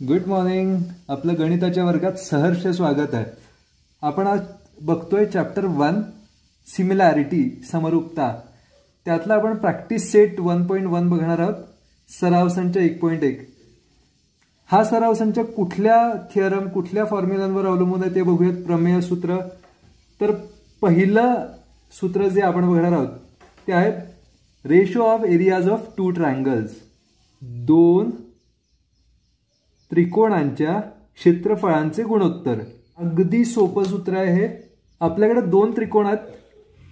Good morning. आपलं गणिताच्या वर्गात सहर्ष स्वागत आहे. आपण आज बघतोय चॅप्टर 1 सिमिलॅरिटी, समरूपता. त्यातला आपण प्रॅक्टिस सेट 1.1 बघणार आहोत. सराव संच 1.1. हा सराव संच कुठल्या थिअरम, कुठल्या फॉर्म्युलांवर अवलंबून आहे ते बघूयात. प्रमेय सूत्र. तर पहिलं सूत्र जे आपण बघणार आहोत ते आहे ratio of areas of two triangles. दोन त्रिकोणांच्या क्षेत्रफळांचे गुणोत्तर. अगदी सोपं सूत्र आहे हे. आपल्याकडे दोन त्रिकोण आहेत.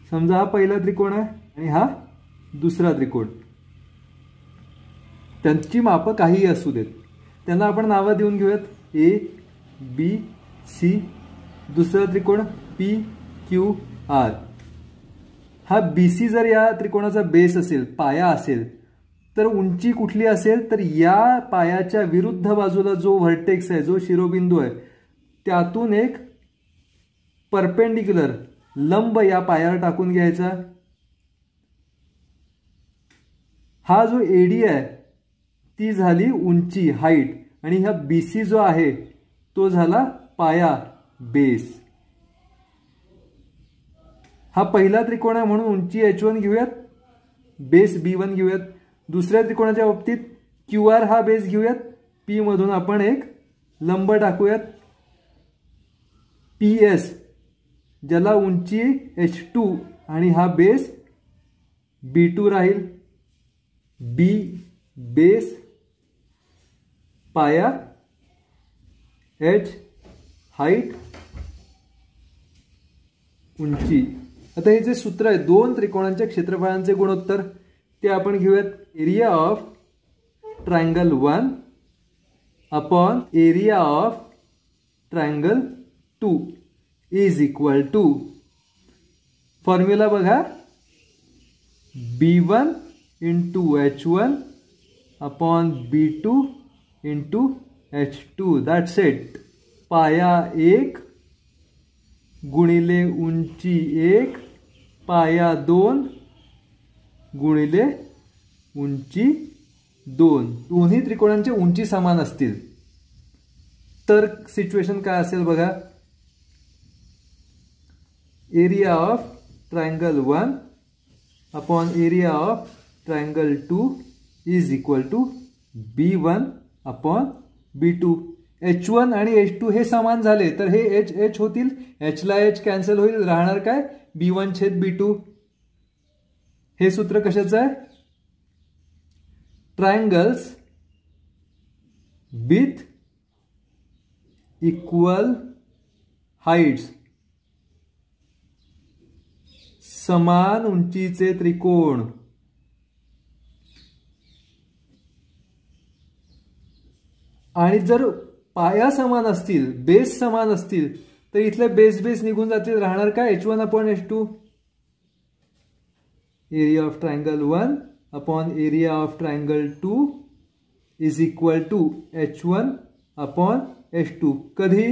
समजा हा पहिला त्रिकोण आहे आणि हा दुसरा त्रिकोण. त्यांची मापं काहीही असू देत. त्यांना आपण नावं देऊन घेऊयात. A B C. दुसरा त्रिकोण पी क्यू आर. हा बी सी जर या त्रिकोणाचा बेस असेल, पाया असेल, तर उंची कुठली असेल तर या पायाच्या विरुद्ध बाजूला जो व्हर्टेक्स आहे, जो शिरोबिंदू आहे, त्यातून एक परपेंडिक्युलर लंब या पायावर टाकून घ्यायचा. हा जो एडी आहे ती झाली उंची, हाईट, आणि हा बीसी जो आहे तो झाला पाया, बेस. हा पहिला त्रिकोण आहे म्हणून उंची H1 घेऊयात, बेस B1 घेऊयात. दुसऱ्या त्रिकोणाच्या बाबतीत क्यू आर हा बेस घेऊयात. पी मधून आपण एक लंब टाकूयात पी एस, ज्याला उंची H2 आणि हा बेस B2 राहील. बी बेस, पाया, H हाईट, उंची. आता हे जे सूत्र आहे दोन त्रिकोणांच्या क्षेत्रफळांचे गुणोत्तर ते आपण घेऊयात. Area of triangle 1 upon area of triangle 2 is equal to, formula बघा, B1 into H1 upon B2 into H2. That's it. पाया 1 गुणिले उंची 1 पाया 2 गुणिले उंची 2. दोन्ही त्रिकोणांची उंची समान असतील तर सिच्युएशन काय असेल बघा. Area of triangle 1 upon area of triangle 2 is equal to B1 upon B2. H1 आणि H2 हे समान झाले तर हे H H होतील. H ला H कॅन्सल होईल. राहणार काय, B1 छेद B2. हे सूत्र कशाचं आहे? ट्रायंगल्स विथ इक्वल हाइट्स, समान उंचीचे त्रिकोण. आणि जर पाया समान असतील, बेस समान असतील, तर इथले बेस बेस निघून जातील. राहणार काय, H1 upon H2. Area of triangle 1 upon area of triangle 2 is equal to H1 upon H2. कधी?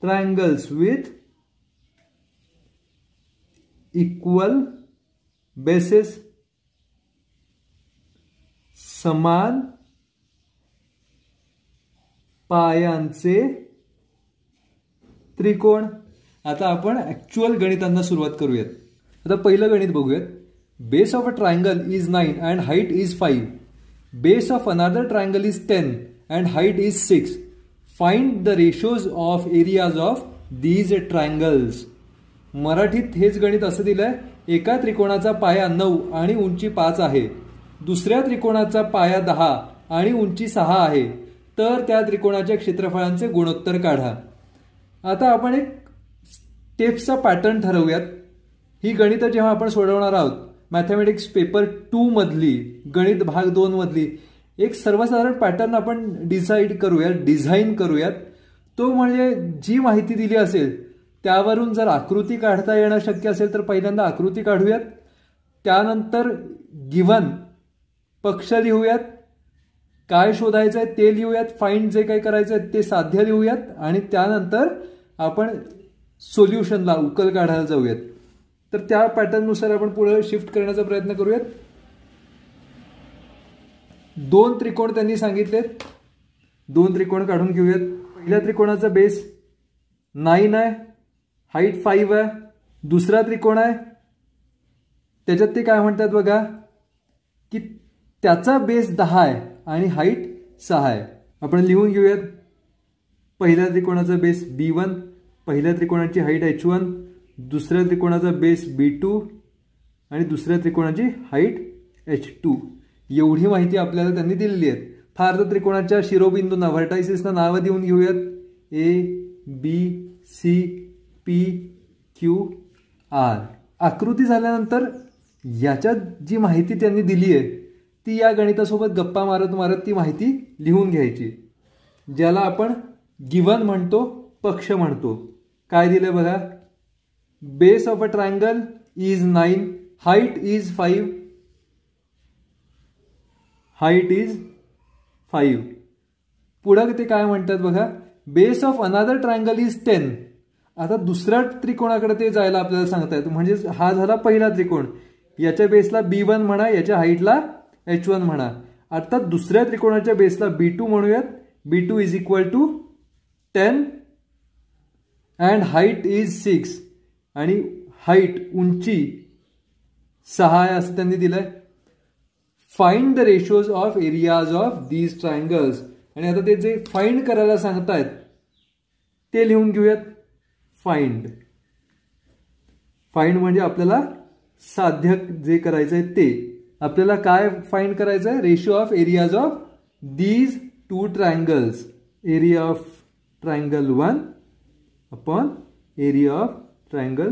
ट्रायंगल्स विथ इक्वल बेसेस, समान पायांचे त्रिकोण. आता आपण ऍक्च्युअल गणितांना सुरुवात करूयात. आता पहिलं गणित बघूयात. Base of a triangle is 9 and height is 5. Base of another triangle is 10 and height is 6. Find the ratios of areas of these triangles. मराठीत हेच गणित असं दिलंय. एका त्रिकोणाचा पाया 9 आणि उंची 5 आहे. दुसऱ्या त्रिकोणाचा पाया 10 आणि उंची 6 आहे. तर त्या त्रिकोणाच्या क्षेत्रफळांचे गुणोत्तर काढा. आता आपण एक स्टेप्सचा पॅटर्न ठरवूयात. ही गणितं जेव्हा आपण सोडवणार आहोत, मॅथमॅटिक्स पेपर 2 मधली, गणित भाग 2 मधली, एक सर्वसाधारण पॅटर्न आपण डिझाईन करूयात. तो म्हणजे जी माहिती दिली असेल त्यावरून जर आकृती काढता येणं शक्य असेल तर पहिल्यांदा आकृती काढूयात. त्यानंतर गिव्हन पक्ष लिहूयात, काय शोधायचं आहे ते लिहूयात, फाइंड जे काही करायचं आहे ते साध्य लिहूयात, आणि त्यानंतर आपण सोल्युशनला, उकल काढायला जाऊयात. तर त्या पॅटर्ननुसार आपण पुढे शिफ्ट करण्याचा प्रयत्न करूयात. दोन त्रिकोण त्यांनी सांगितलेत. दोन त्रिकोण काढून घेऊयात. पहिल्या त्रिकोणाचा बेस 9 आहे, हाईट 5 आहे. दुसरा त्रिकोण आहे, त्याच्यात ते काय म्हणतात बघा की त्याचा बेस 10 आहे आणि हाईट 6 आहे. आपण लिहून घेऊयात. पहिल्या त्रिकोणाचा बेस B1, पहिल्या त्रिकोणाची हाईट H1, दुसऱ्या त्रिकोणाचा बेस B2 आणि दुसऱ्या त्रिकोणाची हाईट H2. एवढी माहिती आपल्याला त्यांनी दिलेली आहे. फार तर त्रिकोणाच्या शिरोबिंदूंना व्हर्टायसिसना नावं देऊन घेऊयात. ABCPQR. आकृती झाल्यानंतर याच्यात जी माहिती त्यांनी दिली आहे ती या गणितासोबत गप्पा मारत मारत ती माहिती लिहून घ्यायची, ज्याला आपण गिवन म्हणतो, पक्ष म्हणतो. काय दिलं बघा. Base of a triangle is 9, height is 5, height is 5. पुढं ते काय म्हणतात बघा. Base of another triangle is 10. आता दुसऱ्या त्रिकोणाकडे ते जायला आपल्याला सांगतायत. म्हणजे हा झाला पहिला त्रिकोण, याच्या बेसला B1 म्हणा, याच्या हाईटला H1 म्हणा. आता दुसऱ्या त्रिकोणाच्या बेसला B2 म्हणूयात. B2 is equal to 10 and height is 6 आणि हाईट उंची 6 आहे असं त्यांनी दिलंय. Find the ratios of areas of these triangles. आणि आता ते जे फाइंड करायला सांगतायत ते लिहून घेऊयात. फाइंड म्हणजे आपल्याला साध्य जे करायचं आहे ते. आपल्याला काय फाइंड करायचं आहे. Ratio of areas of these two triangles. Area of triangle 1 upon area of triangle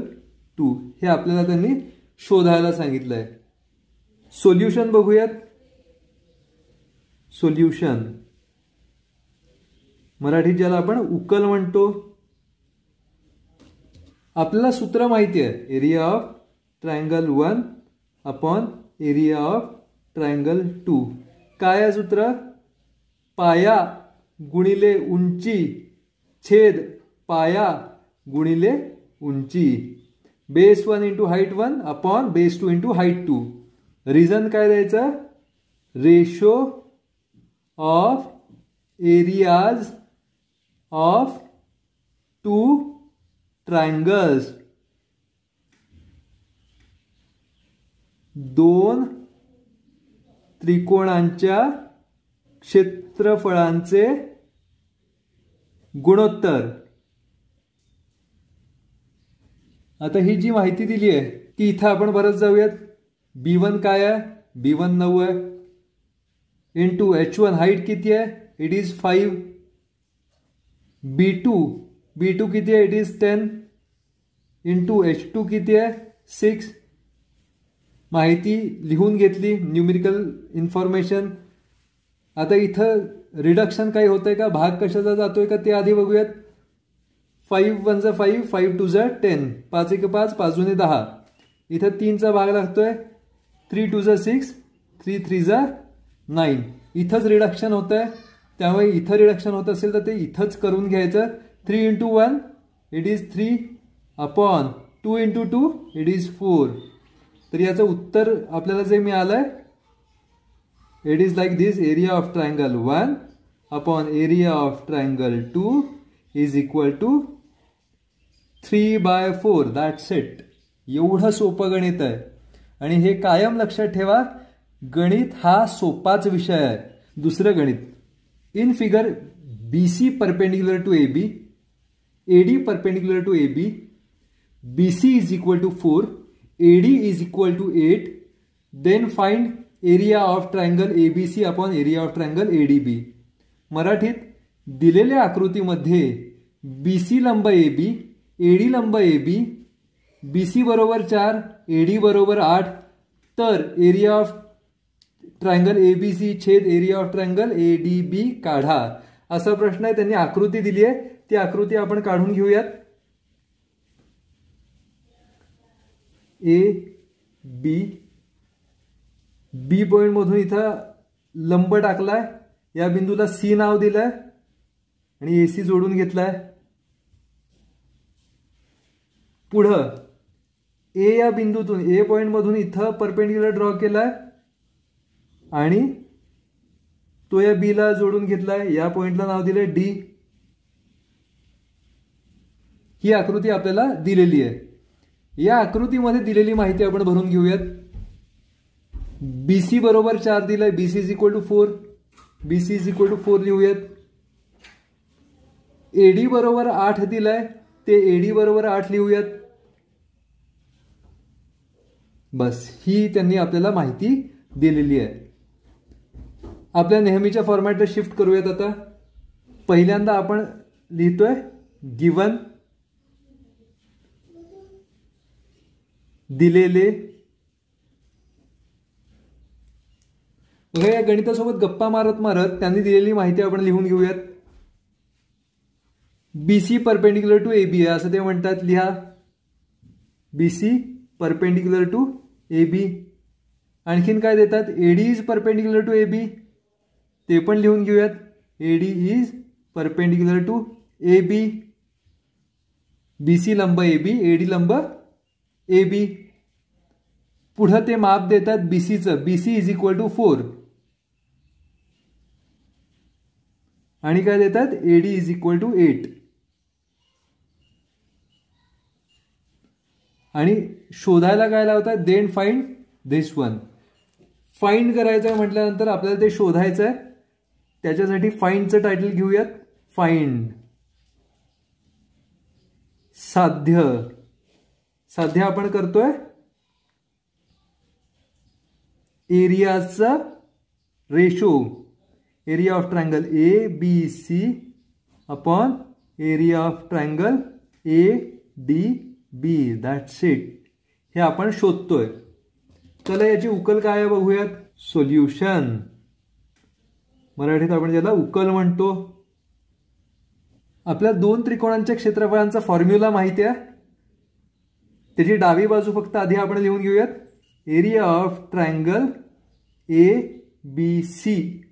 2 हे आपल्याला त्यांनी शोधायला सांगितलंय. सोल्युशन बघूयात. सोल्युशन मराठीत ज्याला आपण उकल म्हणतो. आपल्याला सूत्र माहिती आहे. Area of triangle 1 upon area of triangle 2. काय आहे सूत्र. पाया गुणिले उंची छेद पाया गुणिले उंची. Base 1 into height 1 upon base 2 into height 2. Reason काय द्यायचं. Ratio of areas of two triangles. दोन त्रिकोणांच्या क्षेत्रफळांचे गुणोत्तर. आता ही जी माहिती दिली आहे ती इथं आपण परत जाऊयात. B1 काय आहे. B1 9 आहे. इंटू H1 हाईट किती आहे. It is 5. B2 किती आहे. It is 10. इंटू H2 किती आहे. 6. माहिती लिहून घेतली. Numerical information. आता इथं रिडक्शन काही होतंय का. भाग कशाचा जातोय का ते आधी बघूयात. 5 1 जा 5, 5 2 जा 10, 5 1 5, 5 2 10. इथं 3चा भाग लागतोय. 3 2 जा 6, 3 3 जा 9. इथंच रिडक्शन होत आहे. त्यामुळे इथं रिडक्शन होत असेल तर ते इथंच करून घ्यायचं. 3 into 1 it is 3 upon 2 into 2 it is 4. तर याचं उत्तर आपल्याला जे मिळालंय it is like this. Area of triangle 1 upon area of triangle 2 is equal to 3/4. That's it. एवढं सोपं गणित आहे. आणि हे कायम लक्षात ठेवा. गणित हा सोपाच विषय आहे. दुसरं गणित. In figure BC perpendicular to AB, AD perpendicular to AB, BC is equal to 4, AD is equal to 8. Then find area of triangle ABC upon area of triangle ADB. मराठीत दिलेल्या आकृतीमध्ये BC लंब AB, AD लंब AB, BC बरोबर 4, AD बरोबर 8. तर area of triangle ABC छेद area of triangle ADB काढा. असा प्रश्न आहे. त्यांनी आकृती दिली आहे. ती आकृती आपण काढून घेऊयात. B पॉइंट मधून इथं लंब टाकलाय. या बिंदूला C नाव दिलंय आणि AC जोडून घेतलाय. पुढं A या बिंदूतून A पॉइंट मधून इथं परपेंडिक्युलर ड्रॉ केलाय आणि तो या बी ला जोडून घेतलाय, या पॉइंटला नाव दिलंय डी. ही आकृती आपल्याला दिलेली आहे. या आकृतीमध्ये दिलेली माहिती आपण भरून घेऊयात. बीसी बरोबर 4 दिलाय, BC is equal to 4, BC is equal to 4 लिहूयात. एडी बरोबर 8 दिलाय, ते एडी बरोबर 8 लिहूयात. बस ही त्यांनी आपल्याला माहिती दिलेली आहे. आपल्या नेहमीच्या फॉर्मॅटला शिफ्ट करूयात. आता पहिल्यांदा आपण लिहितोय गिवन, दिलेले. बघा या गणितासोबत गप्पा मारत मारत त्यांनी दिलेली माहिती आपण लिहून घेऊयात. बीसी परपेंडिक्युलर टू एबी आहे असं ते म्हणतात. लिहा बीसी परपेंडिक्युलर टू एबी. आणखीन काय देतात, AD is perpendicular to AB, ते पण लिहून घेऊयात. AD is perpendicular to AB. BC लंब एबी, एडी लंब एबी. पुढे ते माप देतात बीसीचं, बीसी इज इक्वल टू 4. आणि काय देतात, एडी इज इक्वल टू 8. आणि शोधायला काय लावतात, देन फाइंड दिस वन. फाइंड करायचं म्हटल्यानंतर आपल्याला ते शोधायचं आहे. त्याच्यासाठी फाइंडचं टायटल घेऊयात, फाइंड. साध्य. साध्य आपण करतोय एरियाचा ratio, area of triangle A B C upon area of triangle A D B. That's it. हे आपण शोधतोय. चला याची उकल काय आहे बघूयात. सोल्युशन, मराठीत आपण ज्याला उकल म्हणतो. आपल्या दोन त्रिकोणांच्या क्षेत्रफळांचा फॉर्म्युला माहिती आहे. त्याची डावी बाजू फक्त आधी आपण लिहून घेऊयात. Area of triangle A B C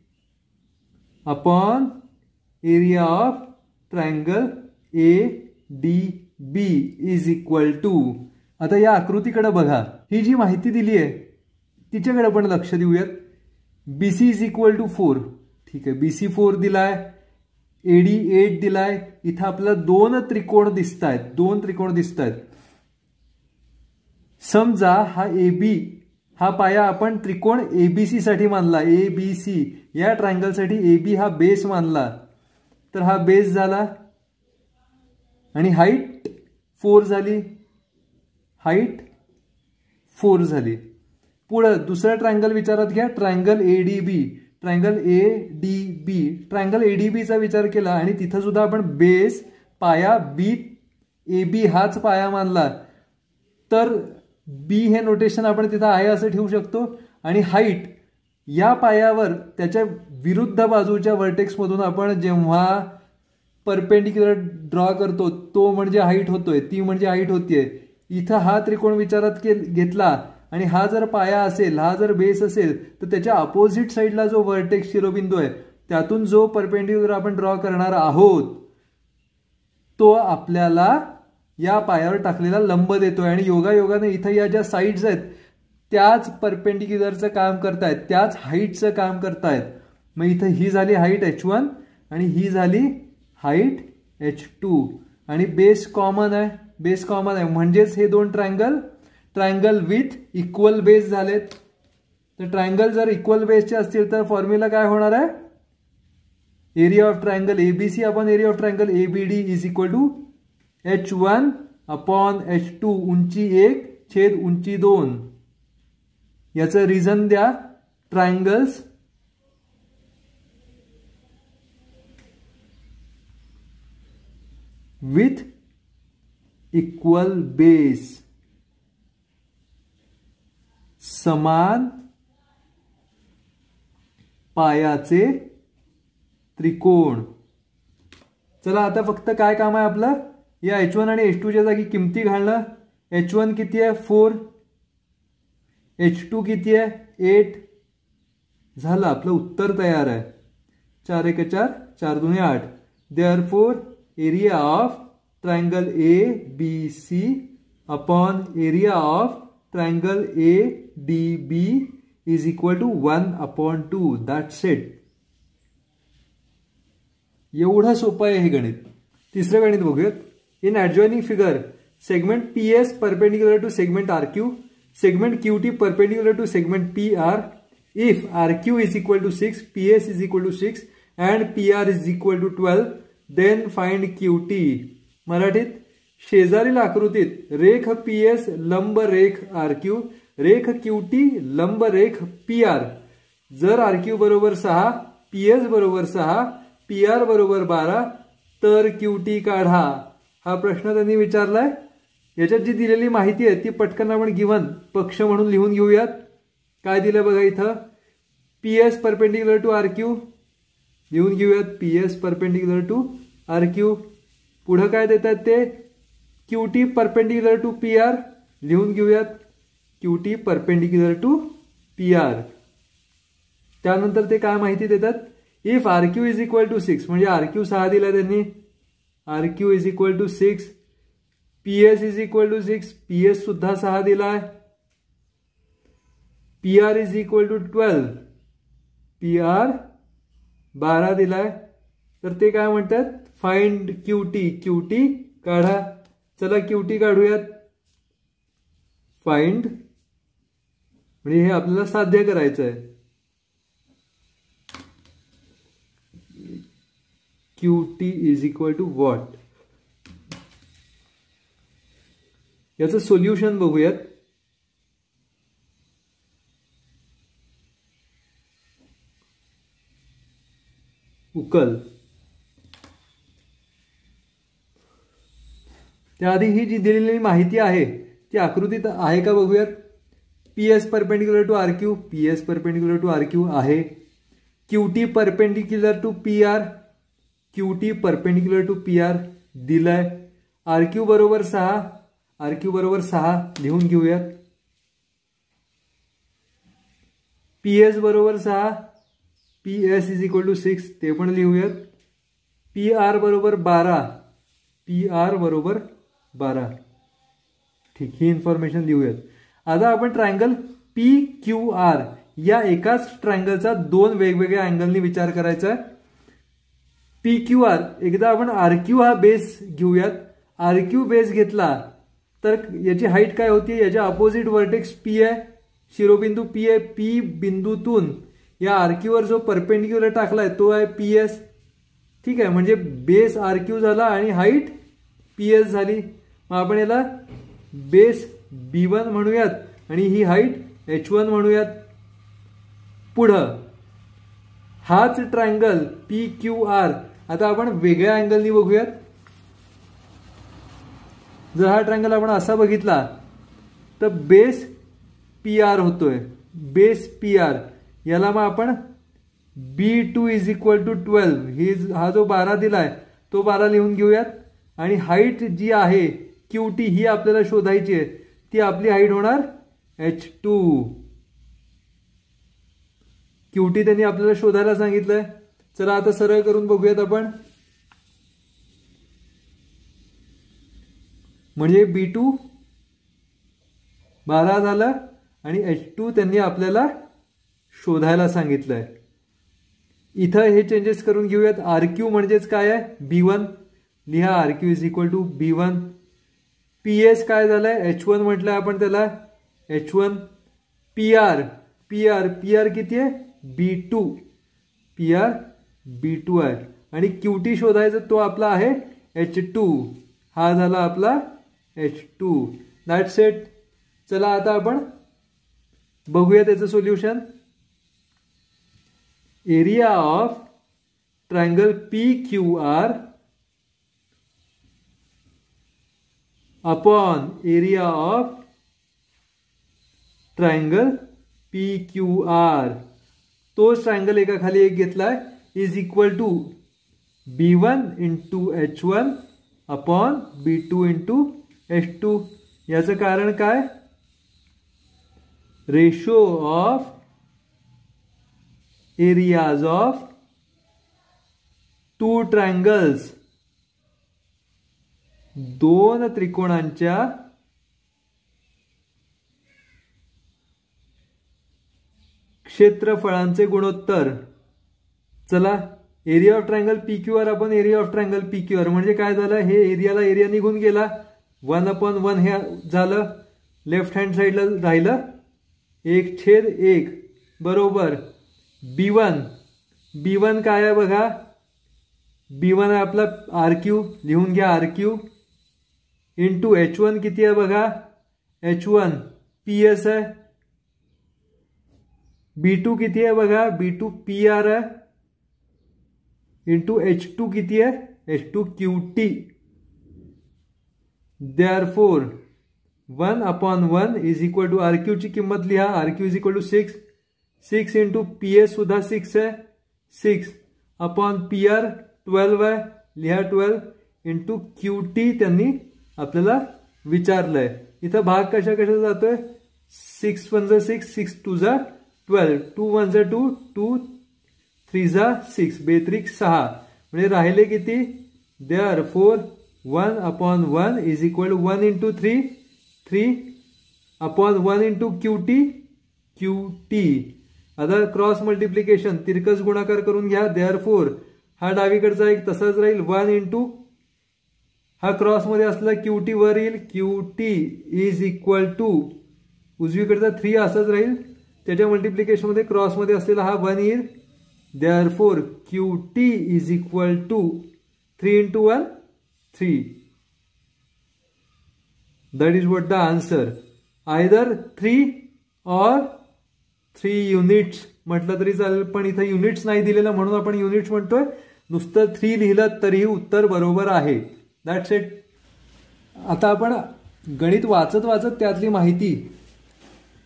upon area of triangle A D B is equal to. आता या आकृतीकडे बघा. ही जी माहिती दिली आहे तिच्याकडे आपण लक्ष देऊयात. BC is equal to 4. ठीक आहे, बीसी 4 दिलाय, एडी 8 दिलाय. इथं आपल्याला दोन त्रिकोण दिसत आहेत. समजा हा एबी हा पाया आपण त्रिकोण एबीसी साठी मानला. एबीसी या ट्रायंगलसाठी एबी हा बेस मानला. तर हा बेस झाला आणि हाईट 4 झाली. हाईट 4 झाली. पुढे दुसरा ट्रायंगल विचारात घ्या, triangle ADB. Triangle ADB, triangle एडीबीचा विचार केला आणि तिथं सुद्धा आपण बेस पाया बी एबी हाच पाया मानला. तर बी हे नोटेशन आपण तिथं आहे असं ठेवू शकतो. आणि हाईट या पायावर त्याच्या विरुद्ध बाजूच्या व्हर्टेक्समधून आपण जेव्हा परपेंडिक्युलर ड्रॉ करतो तो म्हणजे हाईट होतोय, ती म्हणजे हाईट होतीये. इथं हा त्रिकोण विचारात घेतला आणि हा जर पाया असेल, हा जर बेस असेल, तर त्याच्या अपोजिट साईडला जो व्हर्टेक्स शिरोबिंदू आहे त्यातून जो परपेंडिक्युलर आपण ड्रॉ करणार आहोत तो आपल्याला या पायावर टाकलेला लंब देतोय. आणि योगायोगाने इथं या ज्या साईड्स आहेत त्याच परपेंडिक्युलरचं काम करतायत, त्याच हाईटचं काम करतायत. मग इथं ही झाली हाईट H1 आणि ही झाली हाईट H2. आणि बेस कॉमन आहे, बेस कॉमन आहे म्हणजेच हे दोन ट्रायंगल विथ इक्वल बेस झालेत. तर ट्रायंगल जर इक्वल बेसचे असतील तर फॉर्म्युला काय होणार आहे, area of triangle ABC upon area of triangle ABD is equal to H1 upon H2. उंची 1 छेद उंची 2. याचं रिझन द्या, ट्रायंगल्स विथ इक्वल बेस, समान पायाचे त्रिकोण. चला आता फक्त काय काम आहे आपलं, या H1 आणि H2 च्या जागी किमती घालणं. H1 किती आहे 4, H2 किती आहे 8. झालं, आपलं उत्तर तयार आहे. 4 1 4, 4 2 8. Therefore area of triangle A B C upon area of triangle A D B is equal to 1/2. That's it. एवढं सोपं आहे हे गणित. तिसरं गणित बघूयात. In adjoining figure segment PS perpendicular to segment RQ, segment QT perpendicular to segment PR. If RQ is equal to 6, PS is equal to 6 and PR is equal to 12, then find QT. मराठीत शेजारील आकृतीत रेख PS लंब रेख RQ, रेख QT लंब रेख PR. जर RQ बरोबर 6, PS बरोबर 6, PR बरोबर 12 तर QT काढा. हा प्रश्न त्यांनी विचारलाय. याच्यात जी दिलेली माहिती आहे ती पटकन आपण गिवन पक्ष म्हणून लिहून घेऊयात. काय दिलं बघा इथं. PS परपेंडिक्युलर टू RQ लिहून घेऊयात. PS perpendicular to RQ. पुढं काय देतात ते QT परपेंडिक्युलर टू PR लिहून घेऊयात. QT perpendicular to PR. त्यानंतर ते काय माहिती देतात. If RQ is equal to 6 म्हणजे RQ 6 दिला त्यांनी. RQ is equal to 6. PS is equal to 6. PS सुद्धा 6 दिलाय. PR is equal to 12. PR 12 दिलाय. तर ते काय म्हणतात फाइंड QT. QT काढा. चला QT काढूयात. फाइंड म्हणजे हे आपल्याला साध्य करायचं आहे. QT is equal to what. याचं सोल्युशन बघूयात. उकल. त्याआधी ही जी दिलेली माहिती आहे ती आकृतीत आहे का बघूयात. PS perpendicular to RQ, PS perpendicular to RQ आहे. QT perpendicular to PR, QT perpendicular to PR दिलाय. RQ बरोबर 6, RQ बरोबर 6 लिहून घेऊयात. PS बरोबर 6, PS इज इक्वल टू 6 ते पण लिहूयात. PR बरोबर 12, PR बरोबर 12. ठीक, ही इन्फॉर्मेशन लिहूयात. आता आपण ट्रायंगल PQR या एकाच ट्रायंगलचा दोन वेगवेगळ्या अँगलनी विचार करायचा आहे. PQR एकदा आपण RQ हा बेस घेऊयात. RQ बेस घेतला तर याची हाईट काय होती. याच्या अपोजिट वर्टेक्स P आहे, शिरोबिंदू P आहे. P बिंदूतून या RQ वर जो परपेंडिक्युलर टाकलाय तो आहे PS. ठीक आहे, म्हणजे बेस RQ झाला आणि हाईट PS झाली. मग आपण याला बेस B1 म्हणूयात आणि ही हाईट H1 म्हणूयात. पुढं हाच ट्रायंगल PQR आता आपण वेगळ्या अँगलनी बघूयात. जर हा ट्रायंगल आपण असा बघितला तर बेस PR होतोय. बेस PR याला मग आपण B2 इज इक्वल टू 12 हा जो 12 दिलाय तो 12 लिहून घेऊयात. आणि हाईट जी आहे QT ही आपल्याला शोधायची आहे. ती आपली हाईट होणार H2. QT त्यांनी आपल्याला शोधायला सांगितलंय. चला आता सरळ करून बघूयात आपण. म्हणजे B2 12 झालं आणि H2 त्यांनी आपल्याला शोधायला सांगितलंय. इथं हे चेंजेस करून घेऊयात. RQ म्हणजेच काय आहे B1 लिहा. RQ is equal to B1. PS काय झालंय H1 म्हटलंय आपण त्याला H1. PR किती आहे B2. PR B2 आहे. आणि QT शोधायचा तो आपला आहे H2. हा झाला आपला H2. That's it. चला आता आपण बघूया त्याचं solution. Area of triangle PQR upon area of triangle PQR. तोच ट्रायंगल एका खाली एक घेतलाय is equal to B1 into H1 upon B2 into H2. याचं कारण काय. Ratio of areas of two triangles. दोन त्रिकोणांच्या क्षेत्रफळांचे गुणोत्तर. चला area of triangle P Q R आपण area of triangle P Q R म्हणजे काय झालं, हे एरियाला एरिया निघून गेला, 1/1 हे झालं, लेफ्ट हँड साईडला राहिलं 1/1 बरोबर B1 काय आहे बघा, B1 आहे आपला RQ, लिहून घ्या RQ इंटू H1 किती आहे बघा, H1 PS आहे, B2 किती आहे बघा, B2 PR आहे, इंटू H2 किती आहे, H2 QT. Therefore 1/1 is equal to RQ ची किंमत लिहा, RQ is equal to 6 into PS सुद्धा 6 आहे, 6 अपॉन PR 12 आहे, लिहा 12 इंटू QT त्यांनी आपल्याला विचारलंय. इथं भाग कशा जातोय, 6 1 6, 6 2 12, 2 1 2, 2 3 6, बेत्रिक 6 म्हणजे राहिले किती. Therefore 1/1 is equal to 1 into 3 upon 1 into QT. आता क्रॉस मल्टिप्लिकेशन तिरकस गुणाकार करून घ्या. Therefore हा डावीकडचा एक तसाच राहील, 1 इंटू हा क्रॉस मध्ये असला QT वर येईल, QT इज इक्वल टू उजवीकडचा 3 असाच राहील, त्याच्या मल्टिप्लिकेशन मध्ये क्रॉस मध्ये असलेला हा 1 येईल. Therefore QT is equal to 3 into 1 3. That is what the answer. Either 3 or 3 units म्हटलं तरी चालेल, पण इथं युनिट्स नाही दिलेलं म्हणून आपण युनिट्स म्हणतोय. नुसतं 3 लिहिलं तरीही उत्तर बरोबर आहे. That's it. आता आपण गणित वाचत त्यातली माहिती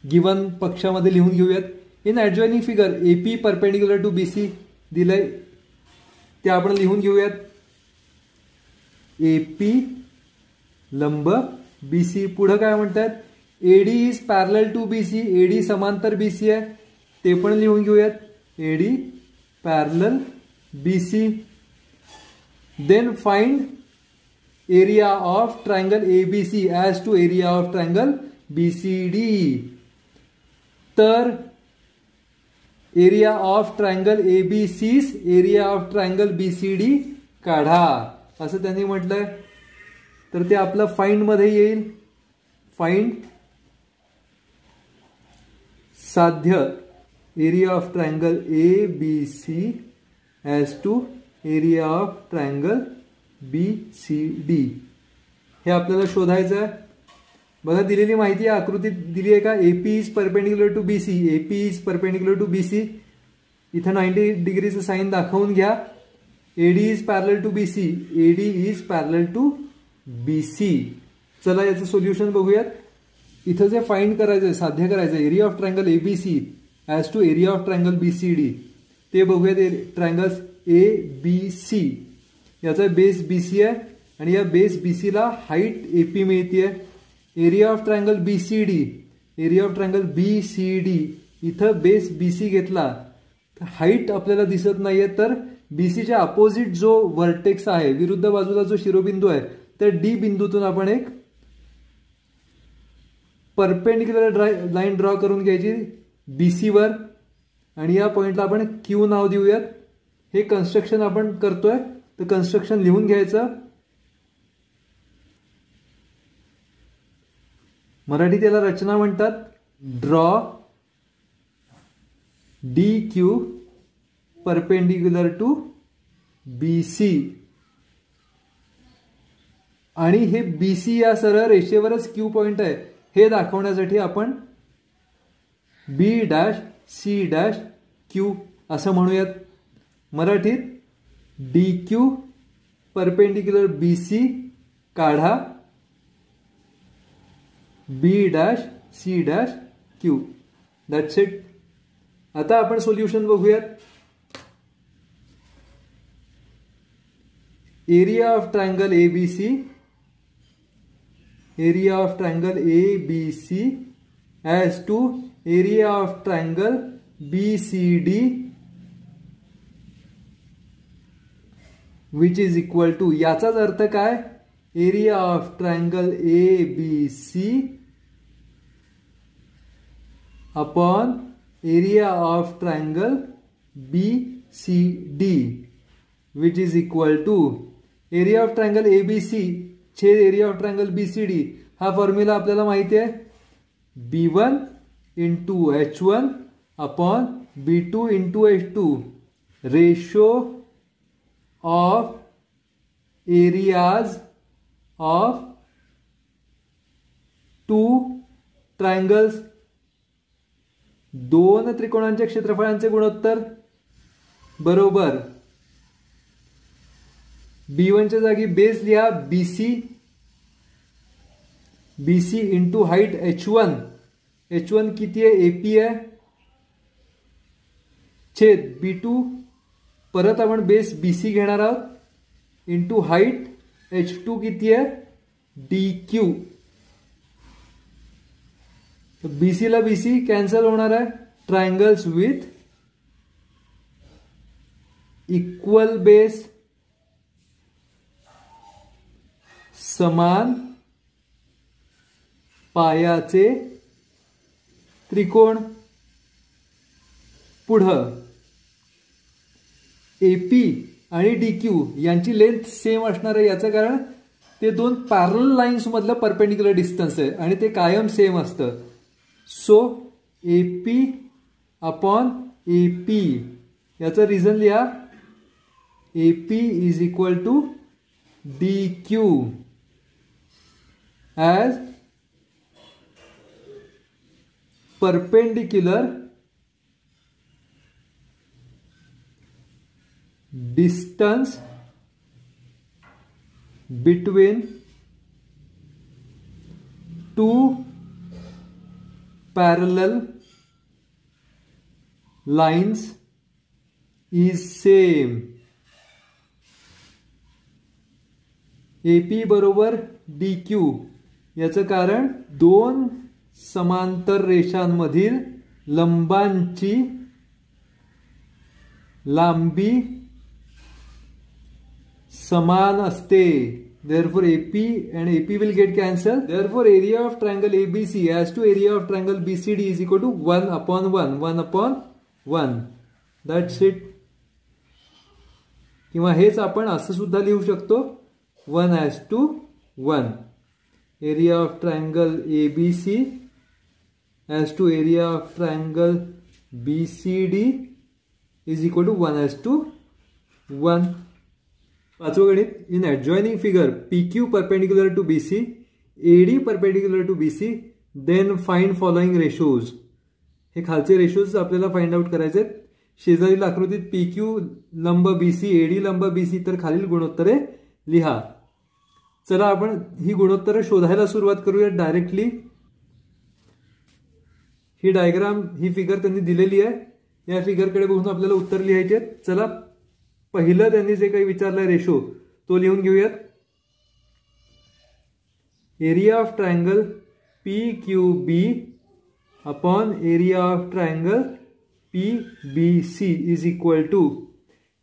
गिवन पक्षामध्ये लिहून घेऊयात. In adjoining figure AP perpendicular to BC दिलंय, ते आपण लिहून घेऊयात. AP लंब BC. पुढं काय म्हणतात, AD is parallel to BC. AD समांतर BC आहे, ते पण लिहून घेऊयात. AD parallel BC. Then find area of triangle ABC as to area of triangle BCD. तर area of triangle ABC's area of triangle BCD काढा असं त्यांनी म्हटलंय. तर ते आपलं फाइंड मध्ये येईल. फाइंड साध्य area of triangle ABC as to area of triangle BCD हे आपल्याला शोधायचं आहे. बघा दिलेली माहिती आहे, आकृतीत दिली आहे का, AP is perpendicular to BC. AP is perpendicular to BC. इथं 90 डिग्रीचं साईन दाखवून घ्या. AD is parallel to BC. AD is parallel to BC. चला याचं सोल्युशन बघूयात. इथं जे फाइंड करायचंय, साध्य करायचं area of triangle ABC as to area of triangle BCD ते बघूयात. ट्रायंगल्स ABC, याचा बेस BC आहे आणि या बेस BC ला हाईट AP मिळतीये. Area of triangle BCD, area of triangle BCD इथं बेस BC घेतला तर हाईट आपल्याला दिसत नाहीये, तर BCच्या अपोजिट जो वर्टेक्स आहे, विरुद्ध बाजूला जो शिरोबिंदू आहे, तर D बिंदूतून आपण एक परपेंडिक्युलर लाईन ड्रॉ करून घ्यायची BC वर आणि या पॉइंटला आपण Q नाव देऊयात. हे कन्स्ट्रक्शन आपण करतोय, तर कन्स्ट्रक्शन लिहून घ्यायचं. मराठी त्याला रचना म्हणतात. Draw DQ perpendicular to BC. आणि हे BC या सरळ रेषेवरच Q पॉइंट आहे हे दाखवण्यासाठी आपण B'(C') असं म्हणूयात. मराठीत DQ परपेंडिक्युलर BC काढा B'(C')Q. That's it. आता आपण सोल्युशन बघूयात. Area of triangle ABC, area of triangle ABC as to area of triangle BCD which is equal to, याचाच अर्थ काय, area of triangle ABC upon area of triangle BCD. Which is equal to area of triangle ABC छेद area of triangle BCD. हा formula आपल्याला माहिती आहे, B1 into H1 upon B2 into H2 ratio of areas of two triangles. दोन त्रिकोणांच्या क्षेत्रफळांचे गुणोत्तर बरोबर B1 च्या जागी बेस लिहा BC इंटू हाईट H1 किती आहे AP आहे छेद B2 परत आपण बेस BC घेणार आहोत इंटू हाईट H2 किती आहे DQ. BC ला BC कॅन्सल होणार आहे. ट्रायंगल्स विथ इक्वल बेस समान पायाचे त्रिकोण. पुढं AP आणि DQ यांची लेंथ सेम असणार आहे. याचं कारण ते दोन पॅरलल लाईन्स मधलं परपेंडिक्युलर डिस्टन्स आहे आणि ते कायम सेम असतं. सो AP अपॉन AP याचं रिझन लिहा. AP is equal to DQ as perpendicular distance between two parallel lines is same. AP बरोबर DQ याचं कारण दोन समांतर रेषांमधील लंबांची लांबी समान असते. Therefore AP and AP will get cancelled. Therefore area of triangle ABC as to area of triangle BCD is equal to 1 upon 1. That's it. किंवा हेच आपण असं सुद्धा लिहू शकतो 1:1. Area of triangle ABC as to area of triangle BCD is equal to 1:1. पाचवं गणित. In adjoining figure PQ perpendicular to BC, AD perpendicular to BC, then find following ratios. हे खालचे रेशोज आपल्याला फाइंड आउट करायचे. शेजारील आकृतीत PQ लंब BC, AD लंब BC, तर खालील गुणोत्तरे लिहा. चला आपण ही गुणोत्तरे शोधायला सुरुवात करूया डायरेक्टली. ही डायग्राम ही फिगर त्यांनी दिलेली आहे. या फिगरकडे बघून आपल्याला उत्तर लिहायचे आहेत. चला पहिलं त्यांनी जे काही विचारलंय रेशो तो लिहून घेऊयात. Area of triangle PQB upon area of triangle PBC is equal to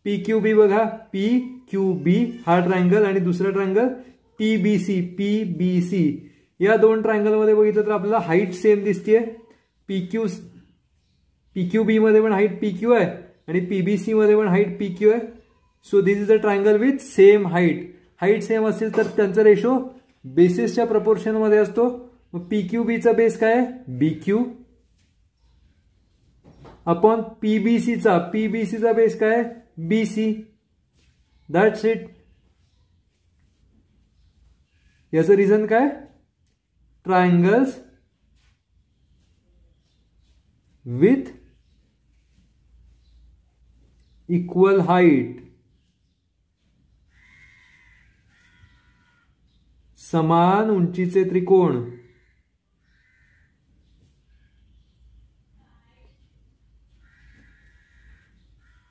PQB बघा PQB हा ट्रायंगल आणि दुसरा ट्रायंगल PBC. या दोन ट्रायंगल मध्ये बघितलं तर आपल्याला हाईट सेम दिसतेय. PQB मध्ये पण हाईट PQ आहे आणि PBC मध्ये पण हाईट PQ आहे. So this is a triangle with same height. Height same असेल तर त्यांचा रेशो बेसिसच्या प्रपोर्शन मध्ये असतो. मग PQB चा बेस काय आहे BQ अपॉन PBC चा बेस काय आहे BC. That's it. याचं रिझन काय ट्रायंगल्स विथ इक्वल हाईट समान उंचीचे त्रिकोण.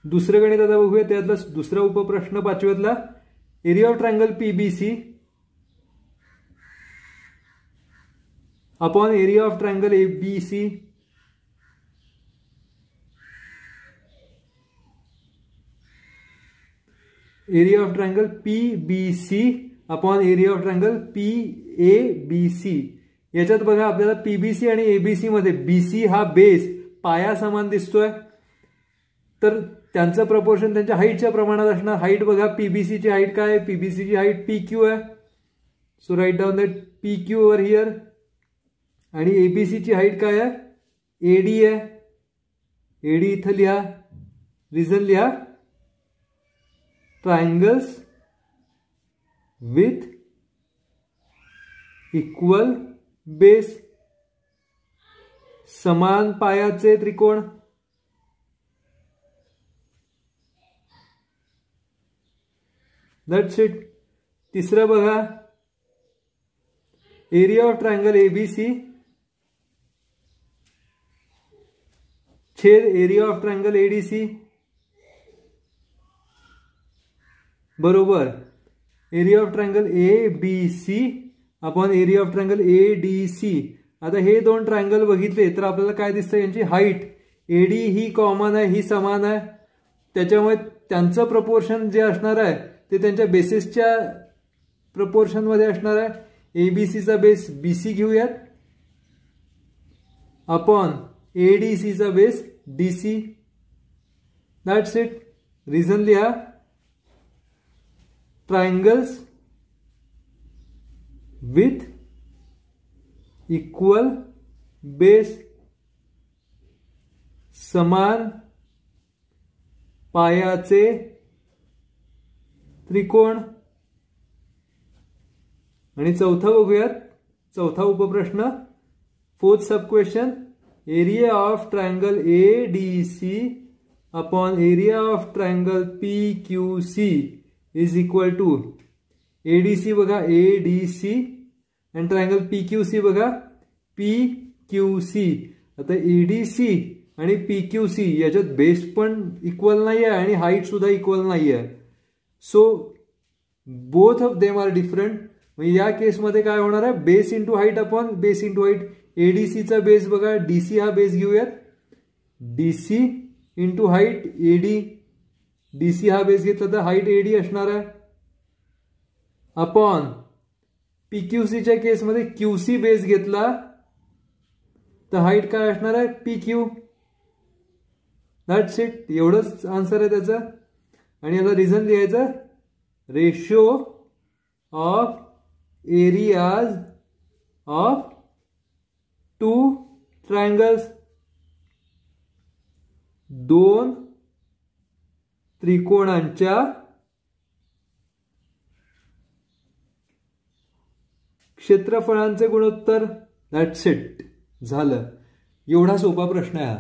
दुसरं गणित आता बघूया. त्यातला दुसरा उपप्रश्न पाचव्यातला. Area of triangle PBC upon area of triangle ABC area of triangle PBC upon area of triangle PABC. याच्यात बघा आपल्याला PBC आणि ABC मध्ये BC हा बेस पाया समान दिसतोय. तर त्यांचं प्रपोर्शन त्यांच्या हाईटच्या प्रमाणात असणार. हाईट बघा, पीबीसीची हाईट काय आहे, पीबीसीची हाईट PQ आहे. So right down that PQ over here. आणि एबीसीची हाईट काय आहे, AD आहे. AD इथं लिहा. रिझन लिहा, ट्रायंगल्स विथ इक्वल बेस, समान पायाचे त्रिकोण. That's it. तिसरं बघा, एरिया ऑफ ट्रायंगल ABC छेद एरिया ऑफ ट्रायंगल ADC बरोबर area of triangle ABC upon area of triangle ADC. आता हे दोन ट्रायंगल बघितले तर आपल्याला काय दिसतं, यांची हाईट AD ही कॉमन आहे, ही समान आहे. त्याच्यामुळे त्यांचं प्रपोर्शन जे असणार आहे ते त्यांच्या बेसिसच्या प्रपोर्शनमध्ये असणार आहे. ABCचा बेस BC घेऊयात अपॉन ADCचा base DC. That's it. Reason लिहा, ट्रायंगल्स विथ इक्वल बेस, समान पायाचे त्रिकोण. आणि चौथा बघूयात, चौथा उपप्रश्न, fourth sub question. Area of triangle ADC upon area of triangle PQC is equal to ADC बघा ADC आणि ट्रायंगल PQC बघा PQC. आता ADC आणि PQC याच्यात बेस पण इक्वल नाही आहे आणि हाईट सुद्धा इक्वल नाही आहे. So both of them are different. म्हणजे या केसमध्ये काय होणार आहे, base into height upon base into height. ADCचा बेस बघा, DC हा बेस घेऊयात, DC into height AD. DC हा बेस घेतला तर हाईट AD असणार आहे अपॉन PQCच्या केसमध्ये QC बेस घेतला तर हाईट काय असणार आहे, PQ. That's it. एवढंच आन्सर आहे त्याचं. आणि याला रिझन लिहायचं, ratio of areas of two triangles. दोन त्रिकोणांच्या क्षेत्रफळांचे गुणोत्तर. That's it. झालं. एवढा सोपा प्रश्न आहे हा.